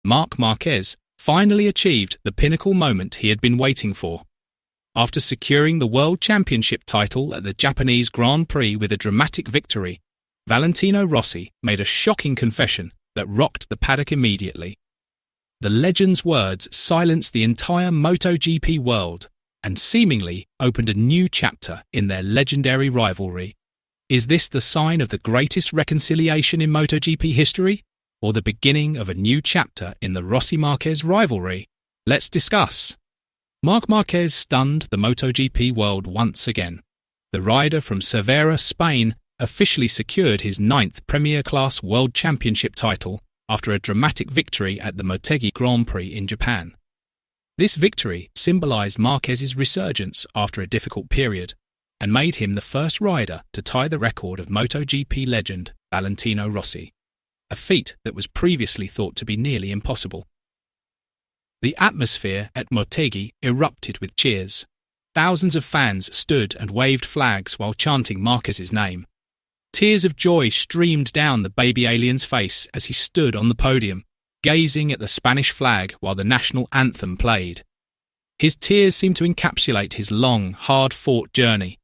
Marc Marquez finally achieved the pinnacle moment he had been waiting for. After securing the World Championship title at the Japanese Grand Prix with a dramatic victory, Valentino Rossi made a shocking confession that rocked the paddock immediately. The legend's words silenced the entire MotoGP world and seemingly opened a new chapter in their legendary rivalry. Is this the sign of the greatest reconciliation in MotoGP history, or the beginning of a new chapter in the Rossi-Marquez rivalry? Let's discuss. Marc Marquez stunned the MotoGP world once again. The rider from Cervera, Spain, officially secured his 9th Premier Class World Championship title after a dramatic victory at the Motegi Grand Prix in Japan. This victory symbolised Marquez's resurgence after a difficult period and made him the first rider to tie the record of MotoGP legend Valentino Rossi, a feat that was previously thought to be nearly impossible. The atmosphere at Motegi erupted with cheers. Thousands of fans stood and waved flags while chanting Marquez's name. Tears of joy streamed down the baby alien's face as he stood on the podium, gazing at the Spanish flag while the national anthem played. His tears seemed to encapsulate his long, hard-fought journey.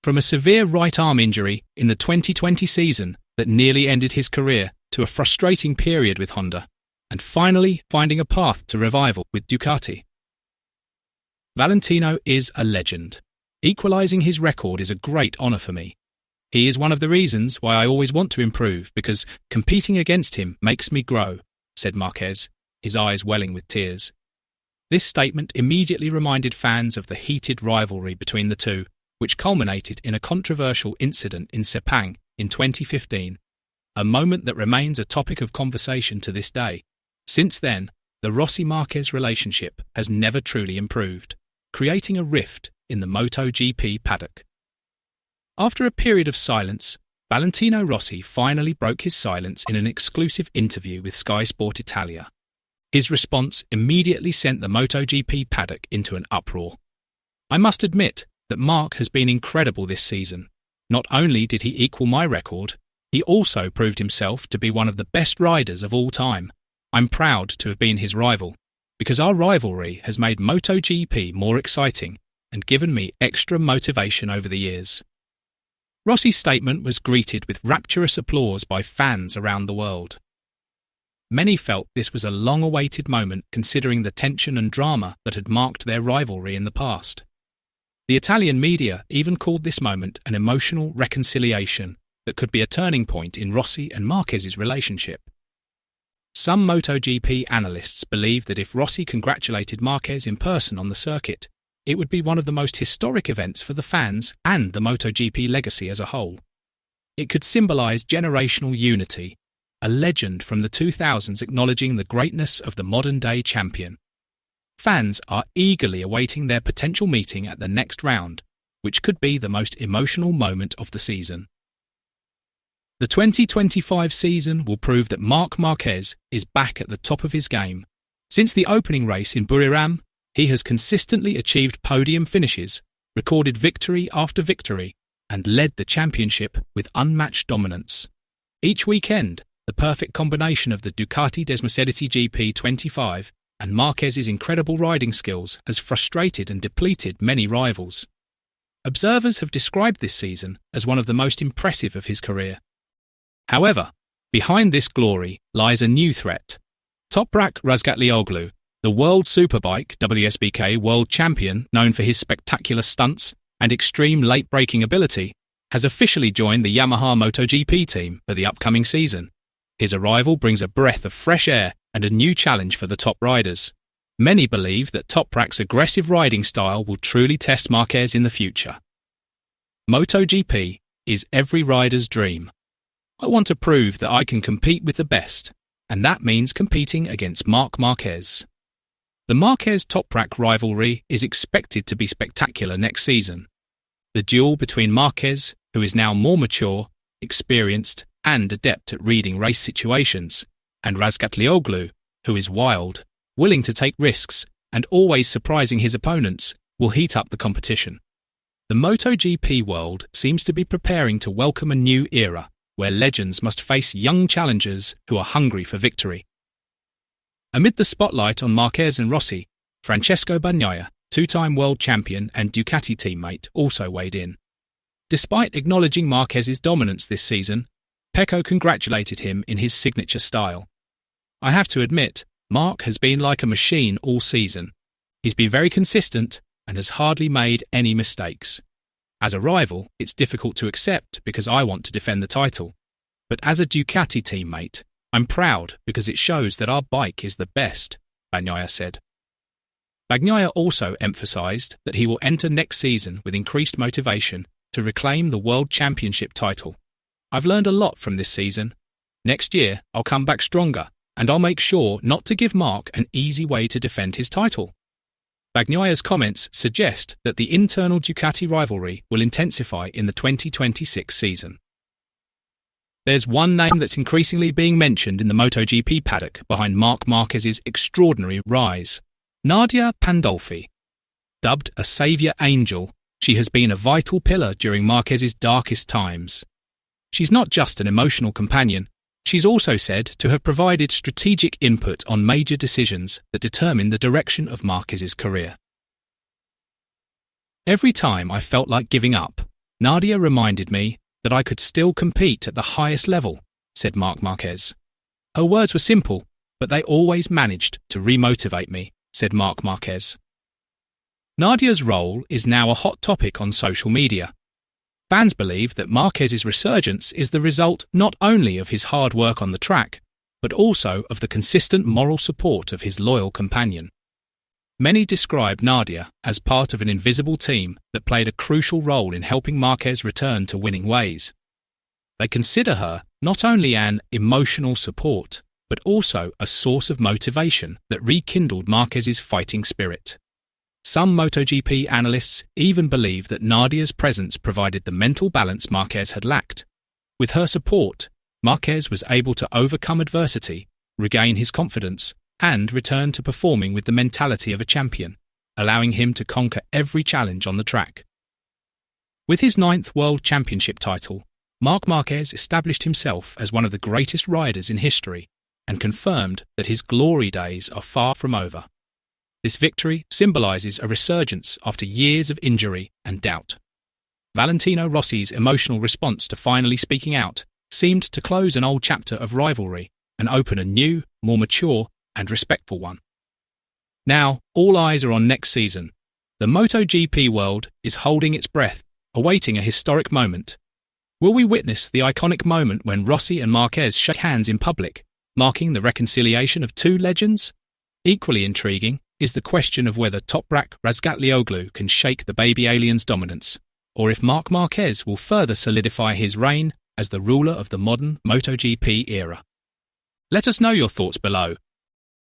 From a severe right arm injury in the 2020 season that nearly ended his career to a frustrating period with Honda, and finally finding a path to revival with Ducati. Valentino is a legend. Equalising his record is a great honour for me. He is one of the reasons why I always want to improve, because competing against him makes me grow, said Marquez, his eyes welling with tears. This statement immediately reminded fans of the heated rivalry between the two, which culminated in a controversial incident in Sepang in 2015, a moment that remains a topic of conversation to this day. Since then, the Rossi-Marquez relationship has never truly improved, creating a rift in the MotoGP paddock. After a period of silence, Valentino Rossi finally broke his silence in an exclusive interview with Sky Sport Italia. His response immediately sent the MotoGP paddock into an uproar. I must admit that Marc has been incredible this season. Not only did he equal my record, he also proved himself to be one of the best riders of all time. I'm proud to have been his rival, because our rivalry has made MotoGP more exciting and given me extra motivation over the years. Rossi's statement was greeted with rapturous applause by fans around the world. Many felt this was a long-awaited moment considering the tension and drama that had marked their rivalry in the past. The Italian media even called this moment an emotional reconciliation that could be a turning point in Rossi and Marquez's relationship. Some MotoGP analysts believe that if Rossi congratulated Marquez in person on the circuit, it would be one of the most historic events for the fans and the MotoGP legacy as a whole. It could symbolise generational unity, a legend from the 2000s acknowledging the greatness of the modern-day champion. Fans are eagerly awaiting their potential meeting at the next round, which could be the most emotional moment of the season. The 2025 season will prove that Marc Marquez is back at the top of his game. Since the opening race in Buriram, he has consistently achieved podium finishes, recorded victory after victory, and led the championship with unmatched dominance. Each weekend, the perfect combination of the Ducati Desmosedici GP25 and Marquez's incredible riding skills has frustrated and depleted many rivals. Observers have described this season as one of the most impressive of his career. However, behind this glory lies a new threat. Toprak Razgatlioglu, the World Superbike WSBK World Champion known for his spectacular stunts and extreme late-braking ability, has officially joined the Yamaha MotoGP team for the upcoming season. His arrival brings a breath of fresh air and a new challenge for the top riders. Many believe that Toprak's aggressive riding style will truly test Marquez in the future. MotoGP is every rider's dream. I want to prove that I can compete with the best, and that means competing against Marc Marquez. The Marquez-Toprak rivalry is expected to be spectacular next season. The duel between Marquez, who is now more mature, experienced, and adept at reading race situations, and Razgatlioglu, who is wild, willing to take risks, and always surprising his opponents, will heat up the competition. The MotoGP world seems to be preparing to welcome a new era, where legends must face young challengers who are hungry for victory. Amid the spotlight on Marquez and Rossi, Francesco Bagnaia, two-time world champion and Ducati teammate, also weighed in. Despite acknowledging Marquez's dominance this season, Pecco congratulated him in his signature style. "I have to admit, Marc has been like a machine all season. He's been very consistent and has hardly made any mistakes. As a rival, it's difficult to accept because I want to defend the title. But as a Ducati teammate, I'm proud because it shows that our bike is the best," Bagnaia said. Bagnaia also emphasised that he will enter next season with increased motivation to reclaim the World Championship title. "I've learned a lot from this season. Next year, I'll come back stronger, and I'll make sure not to give Marc an easy way to defend his title." Bagnaia's comments suggest that the internal Ducati rivalry will intensify in the 2026 season. There's one name that's increasingly being mentioned in the MotoGP paddock behind Marc Márquez's extraordinary rise: Nadia Pandolfi. Dubbed a saviour angel, she has been a vital pillar during Marquez's darkest times. She's not just an emotional companion, she's also said to have provided strategic input on major decisions that determine the direction of Marquez's career. "Every time I felt like giving up, Nadia reminded me that I could still compete at the highest level," said Marc Marquez. "Her words were simple, but they always managed to remotivate me," said Marc Marquez. Nadia's role is now a hot topic on social media. Fans believe that Marquez's resurgence is the result not only of his hard work on the track, but also of the consistent moral support of his loyal companion. Many describe Nadia as part of an invisible team that played a crucial role in helping Marquez return to winning ways. They consider her not only an emotional support, but also a source of motivation that rekindled Marquez's fighting spirit. Some MotoGP analysts even believe that Nadia's presence provided the mental balance Marquez had lacked. With her support, Marquez was able to overcome adversity, regain his confidence, and return to performing with the mentality of a champion, allowing him to conquer every challenge on the track. With his 9th World Championship title, Marc Marquez established himself as one of the greatest riders in history and confirmed that his glory days are far from over. This victory symbolises a resurgence after years of injury and doubt. Valentino Rossi's emotional response to finally speaking out seemed to close an old chapter of rivalry and open a new, more mature and respectful one. Now, all eyes are on next season. The MotoGP world is holding its breath, awaiting a historic moment. Will we witness the iconic moment when Rossi and Marquez shake hands in public, marking the reconciliation of two legends? Equally intriguing is the question of whether Toprak Razgatlioglu can shake the baby alien's dominance, or if Marc Marquez will further solidify his reign as the ruler of the modern MotoGP era. Let us know your thoughts below.